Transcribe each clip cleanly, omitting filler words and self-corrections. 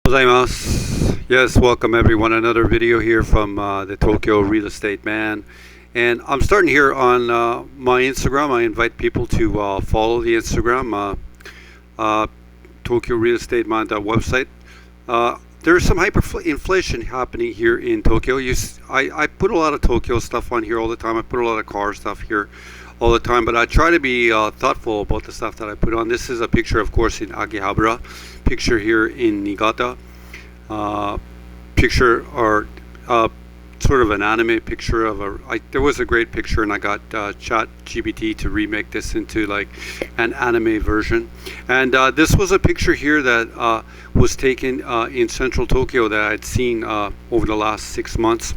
Gozaimasu. Yes, welcome everyone. Another video here from the Tokyo Real Estate Man. And I'm starting here on my Instagram. I invite people to follow the Instagram, Tokyo Real Estate Man website. There's some hyperinflation happening here in Tokyo. I put a lot of Tokyo stuff on here all the time. I put a lot of car stuff here all the time, but I try to be thoughtful about the stuff that I put on. This is a picture, of course, in Akihabara. Picture here in Niigata. Picture or sort of an anime picture of there was a great picture, and I got Chat GPT to remake this into like an anime version. And this was a picture here that was taken in central Tokyo that I'd seen over the last 6 months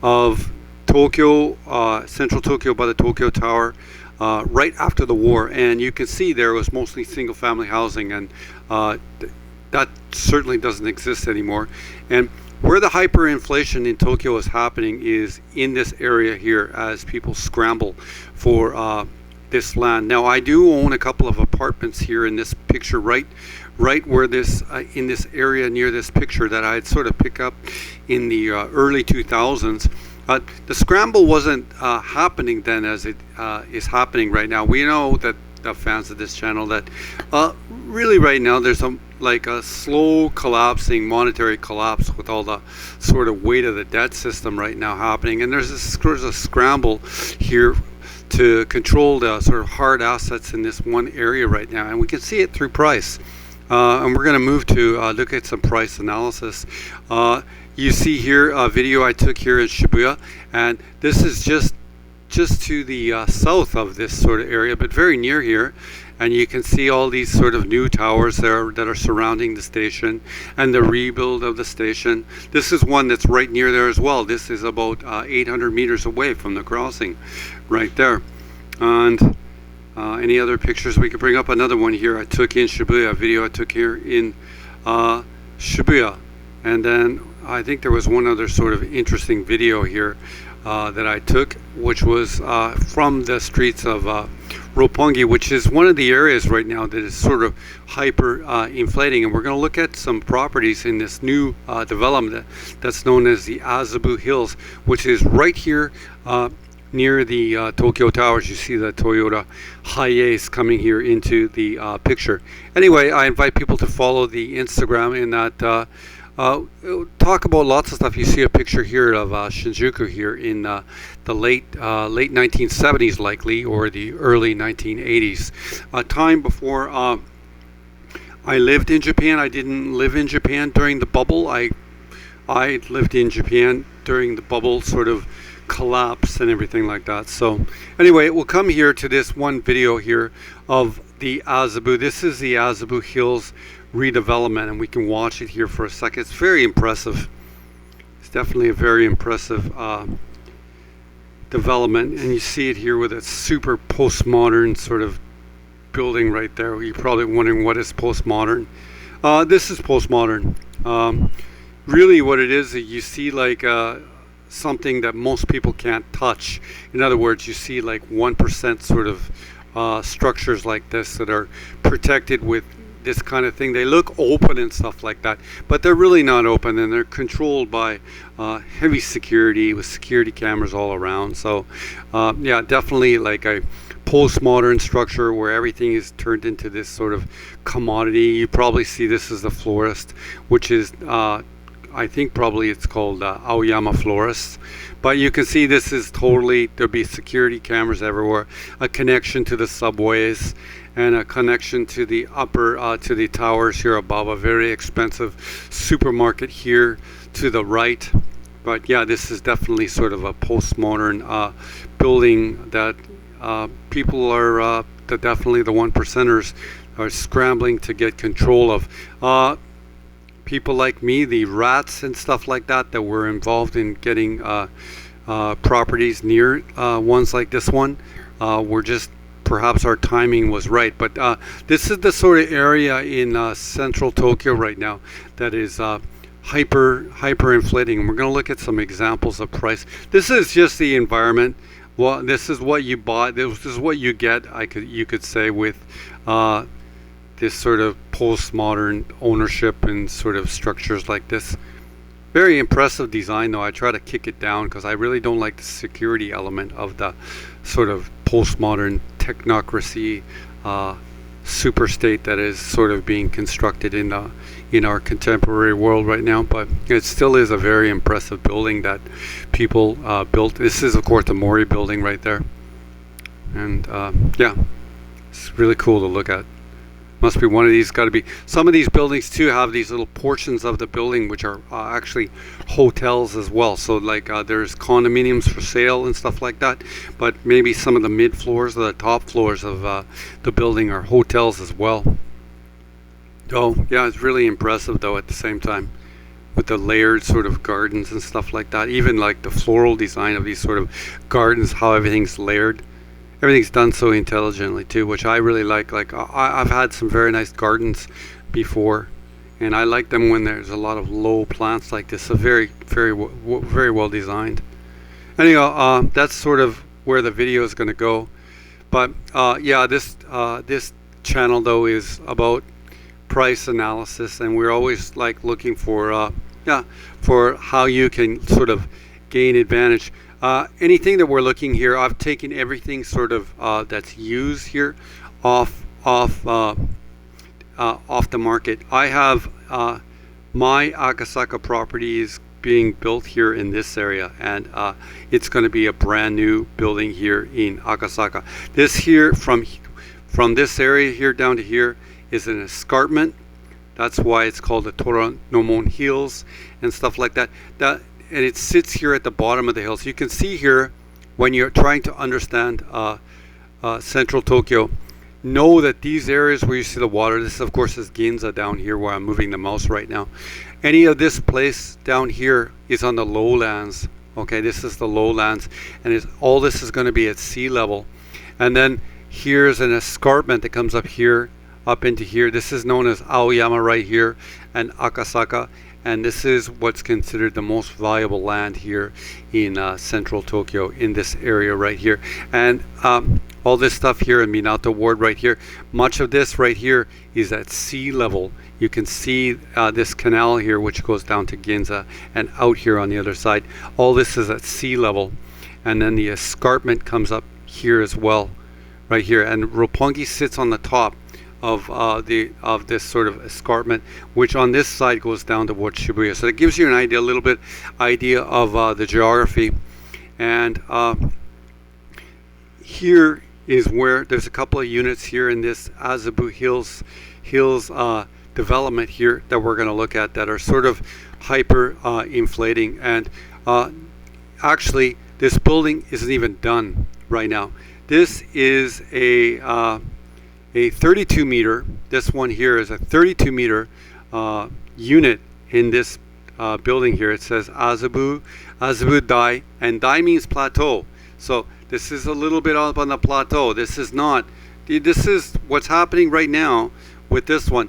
of Tokyo, central Tokyo by the Tokyo Tower, right after the war. And you can see there was mostly single family housing, and that certainly doesn't exist anymore. And where the hyperinflation in Tokyo is happening is in this area here, as people scramble for this land. Now, I do own a couple of apartments here in this picture, right where this in this area near this picture that I had sort of picked up in the early 2000s. The scramble wasn't happening then as it is happening right now. We know that the fans of this channel that really right now there's a slow collapsing monetary collapse with all the sort of weight of the debt system right now happening, and there's a scramble here to control the sort of hard assets in this one area right now, and we can see it through price. And we're going to move to look at some price analysis. You see here a video I took here in Shibuya, and this is just to the south of this sort of area, but very near here. And you can see all these sort of new towers there that are surrounding the station and the rebuild of the station. This is one that's right near there as well. This is about 800 meters away from the crossing right there. And any other pictures we could bring up? Another one here I took in Shibuya, a video I took here in Shibuya. And then I think there was one other sort of interesting video here that I took, which was from the streets of Roppongi, which is one of the areas right now that is sort of hyper inflating. And we're going to look at some properties in this new development that's known as the Azabu Hills, which is right here near the Tokyo Towers. You see the Toyota Hiace coming here into the picture. Anyway, I invite people to follow the Instagram in that talk about lots of stuff. You see a picture here of Shinjuku here in the late 1970s likely, or the early 1980s, a time before I lived in Japan. I didn't live in Japan during the bubble. I lived in Japan during the bubble sort of collapse and everything like that. So anyway, we'll come here to this one video here of the Azabu. This is the Azabu Hills redevelopment, and we can watch it here for a second. It's very impressive. It's definitely a very impressive development, and you see it here with a super postmodern sort of building right there. You're probably wondering what is postmodern. This is postmodern. Really what it is, you see like something that most people can't touch. In other words, you see like 1% sort of structures like this that are protected with this kind of thing. They look open and stuff like that, but they're really not open, and they're controlled by heavy security with security cameras all around. So yeah, definitely like a postmodern structure where everything is turned into this sort of commodity. You probably see this is the florist, which is I think probably it's called Aoyama Florist. But you can see this is totally, there'll be security cameras everywhere, a connection to the subways, and a connection to the upper, to the towers here above, a very expensive supermarket here to the right. But yeah, this is definitely sort of a postmodern building that people are, that definitely the one percenters are scrambling to get control of. People like me, the rats and stuff like that were involved in getting properties near ones like this one, were just, perhaps our timing was right. But this is the sort of area in central Tokyo right now that is hyperinflating. And we're going to look at some examples of price. This is just the environment. Well, this is what you bought. This is what you get. You could say with this sort of postmodern ownership and sort of structures like this. Very impressive design, though. I try to kick it down because I really don't like the security element of the sort of postmodern technocracy super state that is sort of being constructed in our contemporary world right now. But it still is a very impressive building that people built. This is, of course, the Mori building right there, and yeah, it's really cool to look at. Must be one of these. Got to be some of these buildings too have these little portions of the building which are actually hotels as well. So like there's condominiums for sale and stuff like that, but maybe some of the mid floors or the top floors of the building are hotels as well. Oh yeah, it's really impressive though at the same time, with the layered sort of gardens and stuff like that. Even like the floral design of these sort of gardens, how everything's layered. Everything's done so intelligently too, which I really like. Like I've had some very nice gardens before, and I like them when there's a lot of low plants like this. So very well designed. Anyhow, that's sort of where the video is going to go. But yeah, this channel though is about price analysis, and we're always like looking for for how you can sort of gain advantage. Anything that we're looking here, I've taken everything sort of that's used here off the market. I have my Akasaka property is being built here in this area, and it's going to be a brand new building here in Akasaka. This here from this area here down to here is an escarpment. That's why it's called the Toranomon Hills and stuff like that. And it sits here at the bottom of the hill. So you can see here, when you're trying to understand central Tokyo, know that these areas where you see the water, this of course is Ginza down here where I'm moving the mouse right now. Any of this place down here is on the lowlands. Okay, this is the lowlands, and all this is going to be at sea level. And then here's an escarpment that comes up here, up into here. This is known as Aoyama right here, and Akasaka. And this is what's considered the most valuable land here in central Tokyo, in this area right here. And all this stuff here in Minato Ward right here, much of this right here is at sea level. You can see this canal here which goes down to Ginza and out here on the other side. All this is at sea level. And then the escarpment comes up here as well, right here. And Roppongi sits on the top of this sort of escarpment, which on this side goes down towards Shibuya. So it gives you an idea, a little bit idea of the geography. And here is where there's a couple of units here in this Azabu Hills development here that we're going to look at that are sort of hyper inflating. And actually, this building isn't even done right now. This is a 32 meter, this one here is a 32 meter unit in this building here. It says Azabu Dai, and Dai means plateau. So this is a little bit up on the plateau. This is what's happening right now with this one.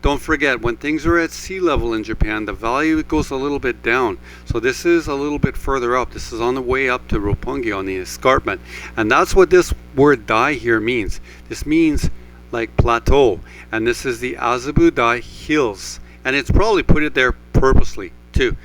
Don't forget, when things are at sea level in Japan, the value goes a little bit down. So this is a little bit further up. This is on the way up to Roppongi on the escarpment. And that's what this word Dai here means. This means like plateau. And this is the Azabu Dai Hills. And it's probably put it there purposely to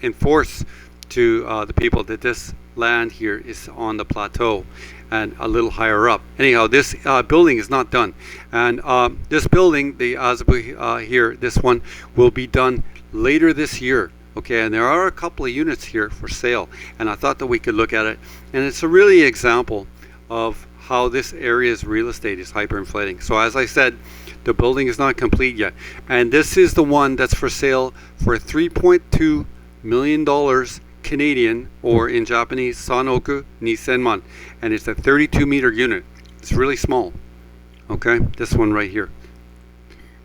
enforce to the people that this land here is on the plateau and a little higher up. Anyhow, this building is not done, and this building, the Azabu here, this one will be done later this year. Okay, and there are a couple of units here for sale, and I thought that we could look at it, and it's a really example of how this area's real estate is hyperinflating. So as I said, the building is not complete yet, and this is the one that's for sale for $3.2 million Canadian, or in Japanese, Sanoku Nisenman, and it's a 32 meter unit. It's really small. Okay, this one right here,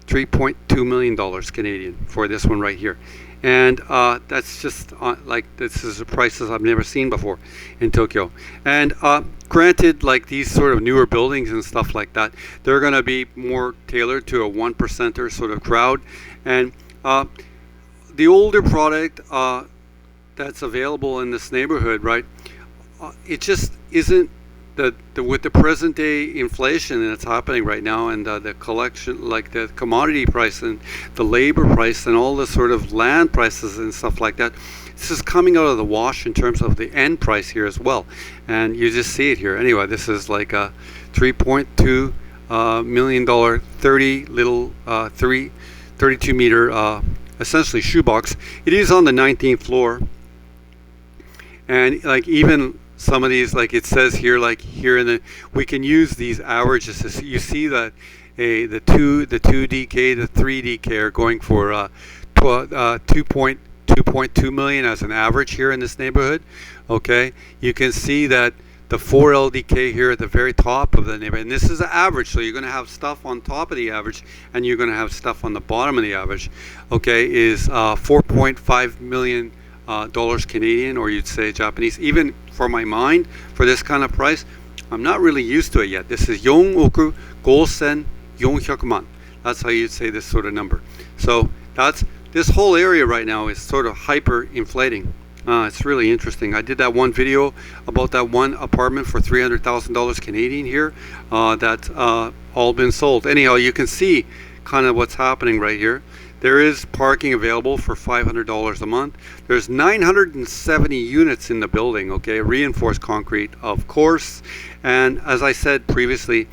$3.2 million Canadian for this one right here, and that's just like, this is prices I've never seen before in Tokyo. And granted, like these sort of newer buildings and stuff like that, they're going to be more tailored to a 1%er sort of crowd, and the older product that's available in this neighborhood, right, it just isn't with the present day inflation that's happening right now, and the collection, like the commodity price and the labor price and all the sort of land prices and stuff like that, this is coming out of the wash in terms of the end price here as well. And you just see it here. Anyway, this is like a $3.2 million 32 meter essentially shoebox. It is on the 19th floor, and like even some of these, like it says here, like here in the, we can use these averages. You see that the 2 DK, the 3 DK are going for 2.2 million as an average here in this neighborhood. Okay, you can see that the 4 LDK here at the very top of the neighborhood, and this is the average, so you're going to have stuff on top of the average and you're going to have stuff on the bottom of the average. Okay, is 4.5 million dollars Canadian, or you'd say Japanese. Even for my mind, for this kind of price, I'm not really used to it yet. This is 4億5400万. That's how you'd say this sort of number. So that's, this whole area right now is sort of hyperinflating. It's really interesting. I did that one video about that one apartment for $300,000 Canadian here. That's all been sold. Anyhow, you can see kind of what's happening right here. There is parking available for $500 a month. There's 970 units in the building, okay? Reinforced concrete, of course. And as I said previously,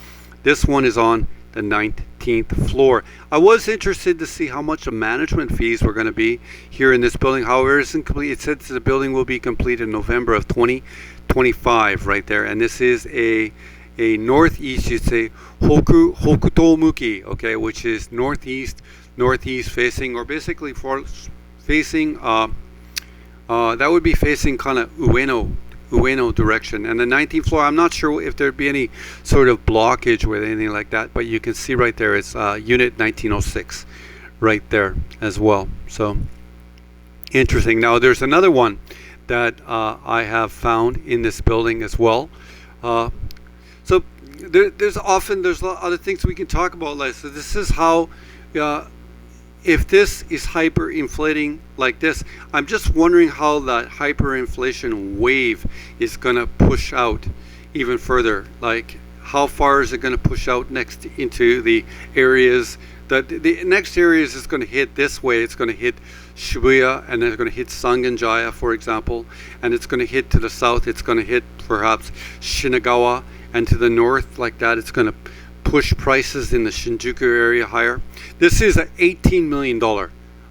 this one is on the 19th floor. I was interested to see how much the management fees were going to be here in this building. However, it isn't complete. It says the building will be complete in November of 2025 right there. And this is a northeast, you'd say, Hokuto Muki, okay, which is northeast facing, or basically facing, that would be facing kind of Ueno direction. And the 19th floor, I'm not sure if there'd be any sort of blockage with anything like that, but you can see right there it's unit 1906 right there as well. So interesting. Now there's another one that I have found in this building as well. So there's other things we can talk about. Like, so this is how if this is hyperinflating like this, I'm just wondering how that hyperinflation wave is going to push out even further. Like, how far is it going to push out next into the areas that the next areas is going to hit this way? It's going to hit Shibuya, and then it's going to hit Sangenjaya, for example, and it's going to hit to the south. It's going to hit perhaps Shinagawa, and to the north like that, it's going to push prices in the Shinjuku area higher. This is an $18 million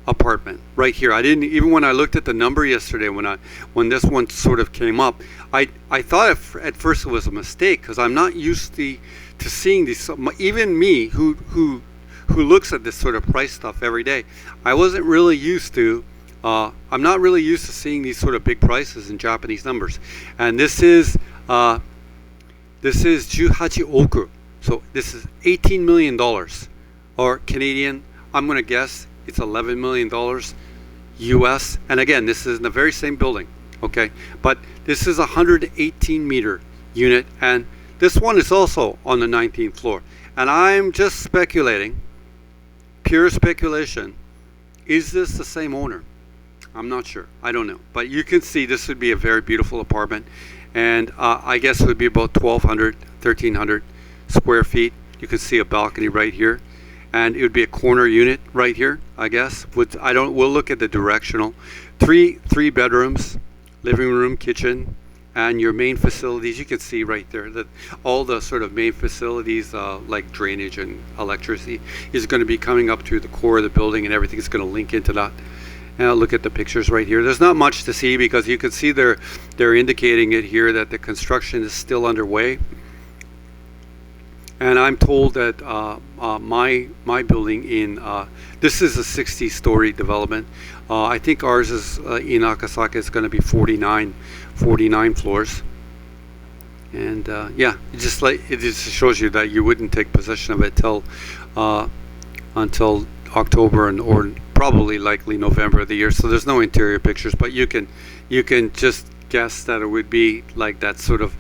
apartment right here. I didn't even, when I looked at the number yesterday, when this one sort of came up, I thought at first it was a mistake, because I'm not used to seeing these. Even me, who looks at this sort of price stuff every day, I wasn't really used to. I'm not really used to seeing these sort of big prices in Japanese numbers. And this is 18 oku. So this is $18 million, or Canadian, I'm going to guess it's $11 million US. And again, this is in the very same building, okay? But this is a 118 meter unit, and this one is also on the 19th floor. And I'm just speculating, pure speculation, is this the same owner? I'm not sure. I don't know. But you can see this would be a very beautiful apartment. And I guess it would be about 1,200, 1,300 square feet. You can see a balcony right here, and it would be a corner unit right here, I guess. We'll look at the directional. Three bedrooms, living room, kitchen, and your main facilities. You can see right there that all the sort of main facilities, like drainage and electricity, is going to be coming up through the core of the building, and everything is going to link into that. And I'll look at the pictures right here. There's not much to see, because you can see they're indicating it here that the construction is still underway. And I'm told that my building in this is a 60-story development. I think ours is in Akasaka is going to be 49 floors. And yeah, it just shows you that you wouldn't take possession of it until October or probably likely November of the year. So there's no interior pictures, but you can just guess that it would be like that sort of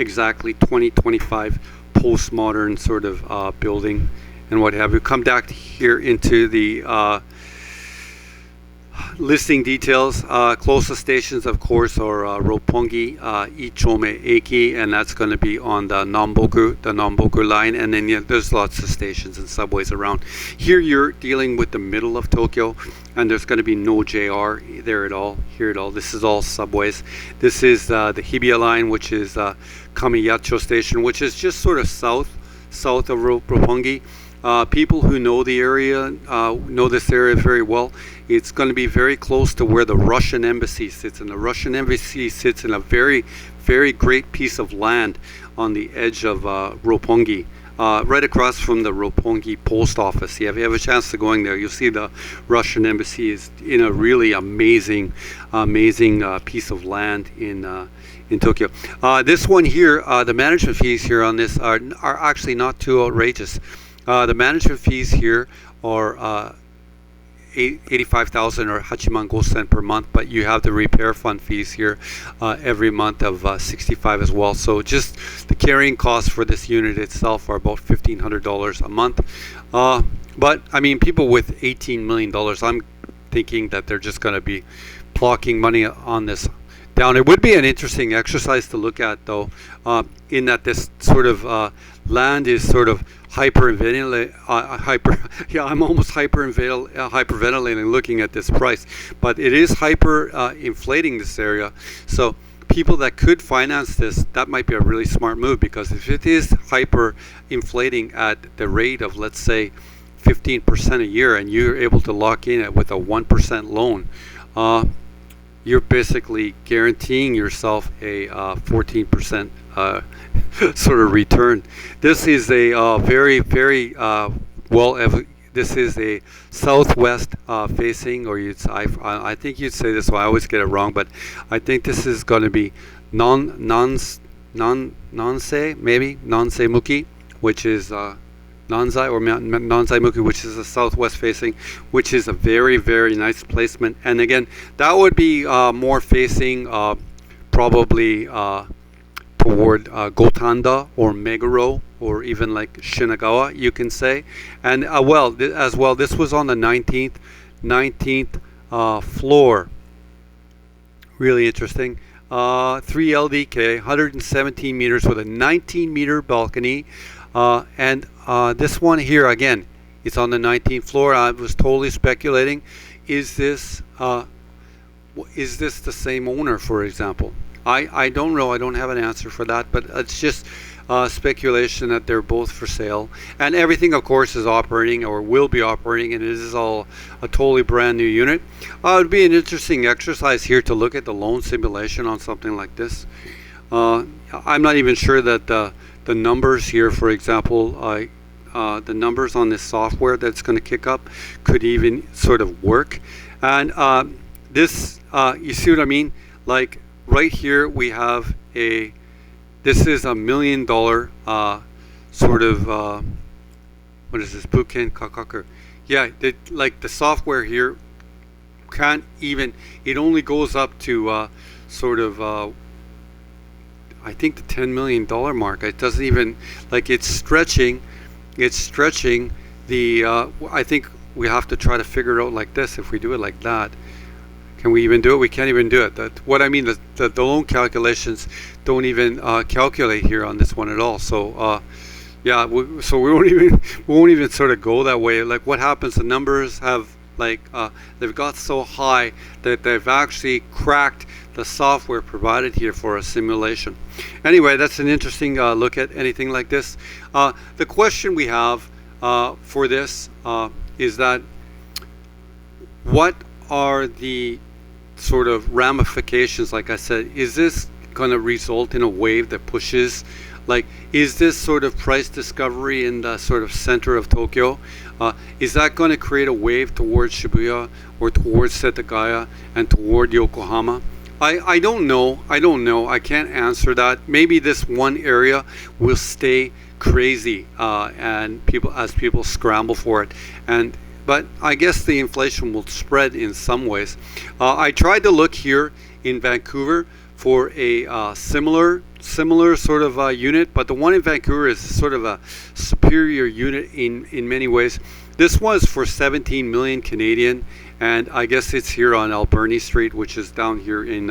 exactly 2025 postmodern sort of building and what have you. Come back here into the listing details. Closest stations, of course, are Roppongi, Ichome Eki, and that's going to be on the Namboku line. And then there's lots of stations and subways around. Here you're dealing with the middle of Tokyo, and there's going to be no JR there at all, here at all. This is all subways. This is the Hibiya line, which is Kamiyacho Station, which is just sort of south of Roppongi. People who know the area know this area very well. It's going to be very close to where the Russian embassy sits, and the Russian embassy sits in a very, very great piece of land on the edge of Roppongi, right across from the Roppongi post office. Yeah, if you have a chance to going there, you'll see the Russian embassy is in a really amazing piece of land in Tokyo. This one here, the management fees here on this are actually not too outrageous. The management fees here are 85,000 or Hachiman Gosen per month, but you have the repair fund fees here every month of 65 as well. So just the carrying costs for this unit itself are about $1,500 a month. But I mean, people with $18 million, I'm thinking that they're just going to be plocking money on this down. It would be an interesting exercise to look at, though, in that this sort of land is sort of hyperventilating. I'm almost hyperventilating looking at this price, but it is inflating this area. So people that could finance this, that might be a really smart move, because if it is hyper inflating at the rate of, let's say, 15% a year, and you're able to lock in it with a 1% loan, you're basically guaranteeing yourself a 14% sort of return. This is a very, very this is a southwest facing, or I think you'd say this one. I always get it wrong, but I think this is going to be Nansei Muki, which is Nansei or Nansei Muki, which is a southwest facing, which is a very, very nice placement. And again, that would be more facing probably toward Gotanda or Meguro, or even like Shinagawa, you can say. And as well, this was on the 19th floor. Really interesting. 3 LDK, 117 meters with a 19-meter balcony. And this one here, again, it's on the 19th floor. I was totally speculating. Is this the same owner, for example? I don't know. I don't have an answer for that, but it's just speculation that they're both for sale. And everything, of course, is operating or will be operating, and it is all a totally brand new unit. It would be an interesting exercise here to look at the loan simulation on something like this. I'm not even sure that the numbers here, for example, the numbers on this software that's going to kick up could even sort of work. And this, you see what I mean? Like right here we have this is $1 million sort of, what is this, Buken Kakaku? Yeah, like the software here can't even, it only goes up to sort of, I think the $10 million mark. It doesn't even, like, it's stretching the, I think we have to try to figure it out like this. If we do it like that, can we even do it? We can't even do it. What I mean, the loan calculations don't even calculate here on this one at all. So yeah, so we won't even sort of go that way. Like, what happens, the numbers have, like, they've got so high that they've actually cracked the software provided here for a simulation. Anyway, that's an interesting look at anything like this. The question we have for this is that, what are the sort of ramifications? Like I said, is this going to result in a wave that pushes, like, is this sort of price discovery in the sort of center of Tokyo, is that going to create a wave towards Shibuya or towards Setagaya and toward Yokohama? I don't know. I can't answer that. Maybe this one area will stay crazy and people scramble for it, but I guess the inflation will spread in some ways. I tried to look here in Vancouver for a similar sort of unit, but the one in Vancouver is sort of a superior unit in many ways. This was for 17 million Canadian, and I guess it's here on Alberni Street, which is down here in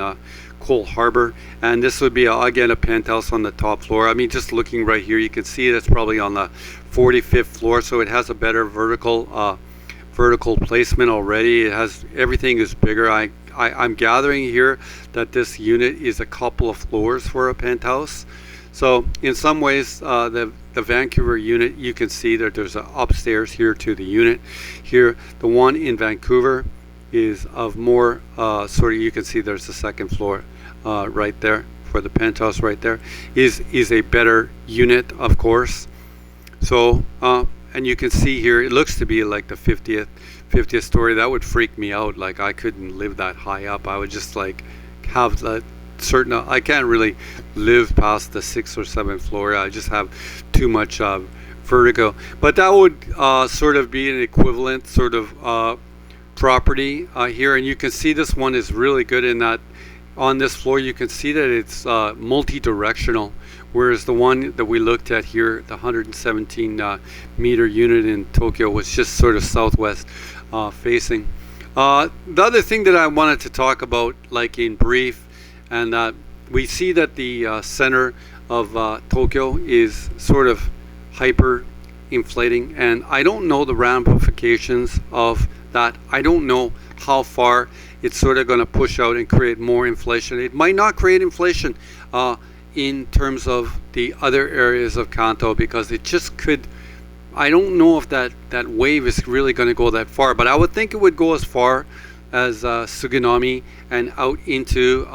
Cole Harbor. And this would be again a penthouse on the top floor. I mean, just looking right here, you can see it's probably on the 45th floor, so it has a better vertical placement already. It has, everything is bigger. I'm gathering here that this unit is a couple of floors for a penthouse. So in some ways, the Vancouver unit, you can see that there's an upstairs here to the unit. Here, the one in Vancouver is of more sort of, you can see there's the second floor right there for the penthouse right there, is a better unit, of course. So, and you can see here, it looks to be like the 50th story. That would freak me out. Like, I couldn't live that high up. I would just like have that certain, I can't really live past the 6th or 7th floor. I just have too much vertigo. But that would sort of be an equivalent sort of property here. And you can see this one is really good in that on this floor you can see that it's multi-directional, whereas the one that we looked at here, the 117 meter unit in Tokyo, was just sort of southwest facing. The other thing that I wanted to talk about, like in brief, and we see that the center of Tokyo is sort of hyper inflating, and I don't know the ramifications of that. I don't know how far it's sort of going to push out and create more inflation. It might not create inflation in terms of the other areas of Kanto, because it just could, I don't know if that wave is really going to go that far, but I would think it would go as far as Suginami and out into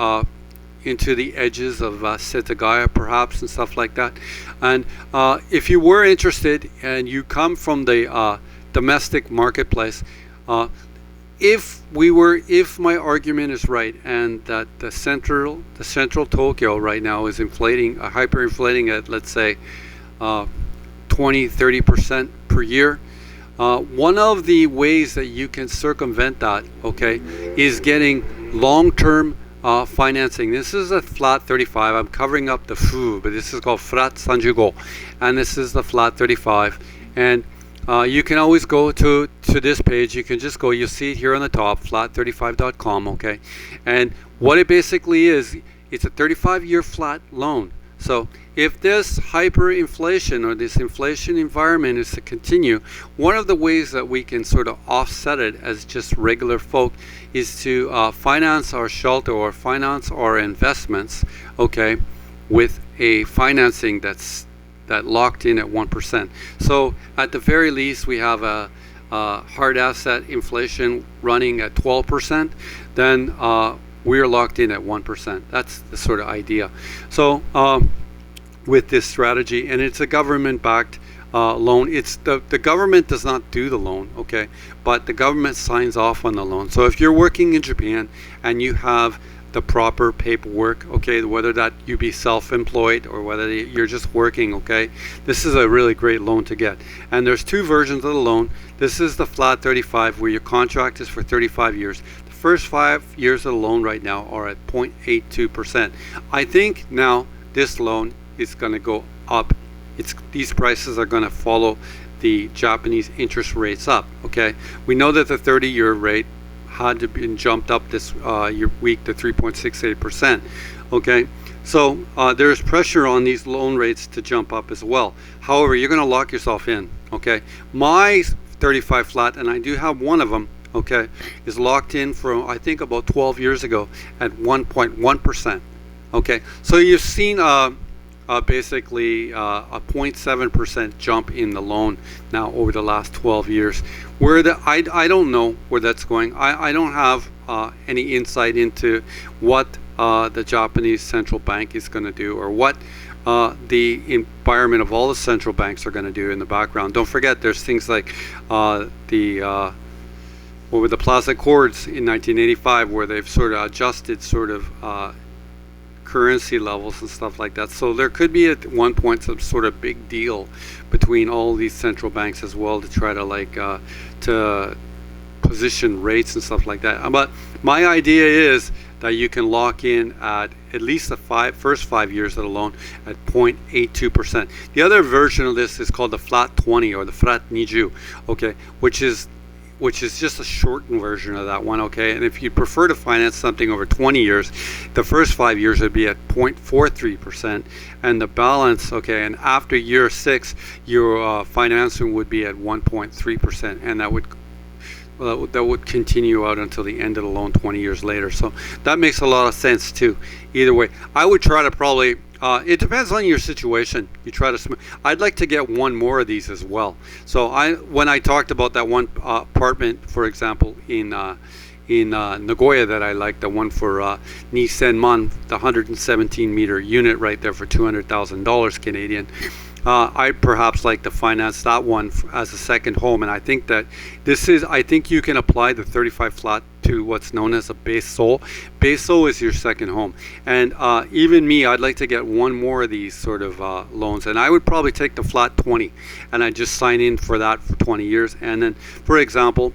the edges of Setagaya perhaps and stuff like that. And if you were interested and you come from the domestic marketplace, if my argument is right, and that the central Tokyo right now is hyperinflating at, let's say, 20-30% per year, one of the ways that you can circumvent that, okay, is getting long-term financing. This is a flat 35. I'm covering up the fu, but this is called flat 35, and this is the flat 35. And you can always go to this page. You can just go, you see it here on the top, flat35.com, okay? And what it basically is, it's a 35-year flat loan. So if this hyperinflation or this inflation environment is to continue, one of the ways that we can sort of offset it as just regular folk is to finance our shelter or finance our investments, okay, with a financing that locked in at 1%. So at the very least, we have a hard asset inflation running at 12%, then we're locked in at 1%. That's the sort of idea. So with this strategy, and it's a government-backed loan. It's the government does not do the loan, okay, but the government signs off on the loan. So if you're working in Japan and you have the proper paperwork, okay, whether that you be self-employed or whether you're just working, okay, this is a really great loan to get. And there's two versions of the loan. This is the flat 35, where your contract is for 35 years. The first 5 years of the loan right now are at 0.82%. I think now this loan is going to go up. These prices are going to follow the Japanese interest rates up, okay. We know that the 30-year rate had to be jumped up this week to 3.68%, okay. So there's pressure on these loan rates to jump up as well. However, you're going to lock yourself in, okay. My 35 flat, and I do have one of them, okay, is locked in from, I think, about 12 years ago at 1.1%, okay. So you've seen basically a 0.7% jump in the loan now over the last 12 years. Where I don't know where that's going. I don't have any insight into what the Japanese central bank is going to do, or what the environment of all the central banks are going to do in the background. Don't forget, there's things like what were the Plaza Accords in 1985, where they've sort of adjusted sort of currency levels and stuff like that. So there could be at one point some sort of big deal between all these central banks as well to try to like to position rates and stuff like that. But my idea is that you can lock in at least the first 5 years of the loan at 0.82%. The other version of this is called the flat 20 or the flat 20, okay, which is which is just a shortened version of that one, okay? And if you prefer to finance something over 20 years, the first 5 years would be at 0.43%, and the balance, okay, and after year 6, your financing would be at 1.3%, and that would continue out until the end of the loan 20 years later. So that makes a lot of sense too. Either way, I would try to probably, it depends on your situation. You try to, I'd like to get one more of these as well. So when I talked about that one apartment, for example, in Nagoya that I like, the one for Nisenman, the 117 meter unit right there for $200,000 Canadian. I perhaps like to finance that one as a second home, and I think that I think you can apply the 35 flat to what's known as a base sol. Base sol is your second home, and even me, I'd like to get one more of these sort of loans, and I would probably take the flat 20, and I'd just sign in for that for 20 years, and then, for example,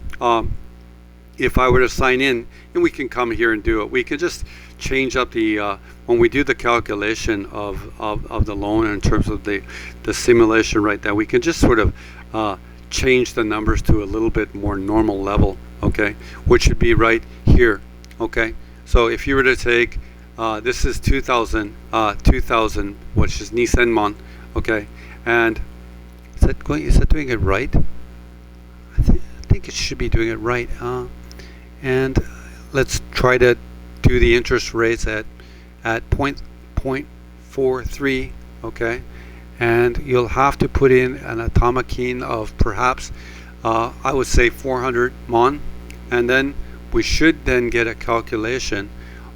if I were to sign in, and we can come here and do it, we can just change up the when we do the calculation of the loan in terms of the simulation right there, we can just sort of change the numbers to a little bit more normal level, okay, which should be right here, okay. So if you were to take this is 2000 which is Nisenman, okay, and is that doing it right? I think it should be doing it right. And let's try to do the interest rates at 0.43, okay, and you'll have to put in an atomakin of perhaps I would say 400 mon, and then we should then get a calculation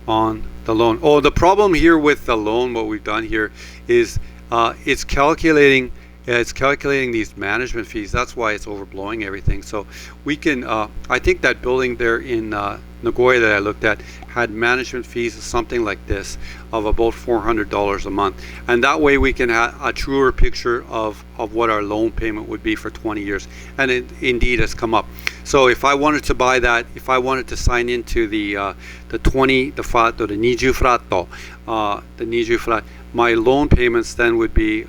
on the loan. Oh, the problem here with the loan, what we've done here is it's calculating these management fees. That's why it's overblowing everything. So we can I think that building there in Nagoya that I looked at had management fees of something like this of about $400 a month, and that way we can have a truer picture of what our loan payment would be for 20 years, and it indeed has come up. So if I wanted to buy that, if I wanted to sign into the 20 flat or the Niju flat, my loan payments then would be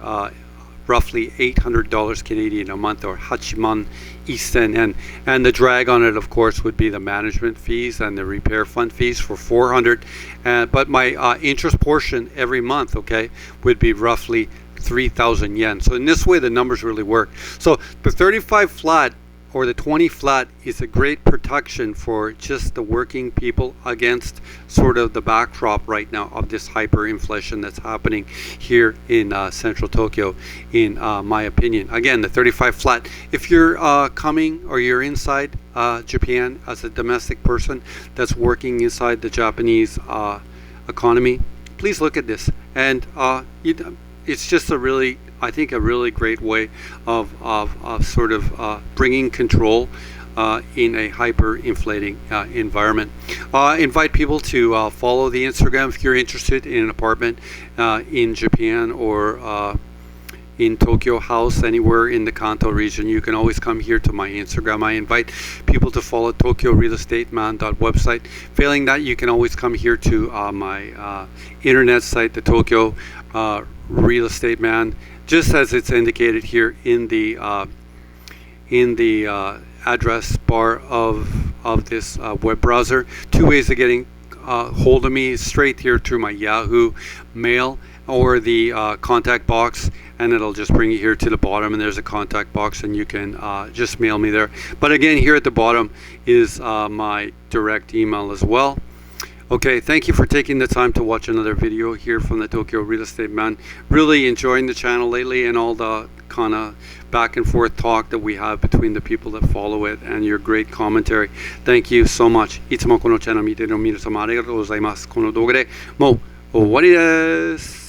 roughly $800 Canadian a month, or hachiman isen, and the drag on it, of course, would be the management fees and the repair fund fees for 400, but my interest portion every month, okay, would be roughly 3,000 yen. So in this way, the numbers really work. So the 35 flat or the 20 flat is a great protection for just the working people against sort of the backdrop right now of this hyperinflation that's happening here in central Tokyo, in my opinion. Again, the 35 flat, if you're coming or you're inside Japan as a domestic person that's working inside the Japanese economy, please look at this. And it's just I think a really great way of sort of bringing control in a hyperinflating environment. Invite people to follow the Instagram if you're interested in an apartment in Japan or in Tokyo House, anywhere in the Kanto region. You can always come here to my Instagram. I invite people to follow tokyorealestateman.website. Failing that, you can always come here to my internet site, the Tokyo Real Estate Man, just as it's indicated here in the address bar of this web browser. Two ways of getting hold of me is straight here through my Yahoo mail or the contact box, and it'll just bring you here to the bottom, and there's a contact box, and you can just mail me there. But again, here at the bottom is my direct email as well. Okay, thank you for taking the time to watch another video here from the Tokyo Real Estate Man. Really enjoying the channel lately, and all the kind of back and forth talk that we have between the people that follow it, and your great commentary. Thank you so much. いつもこのチャンネル見てる皆様ありがとうございます。この動画でもう終わりです。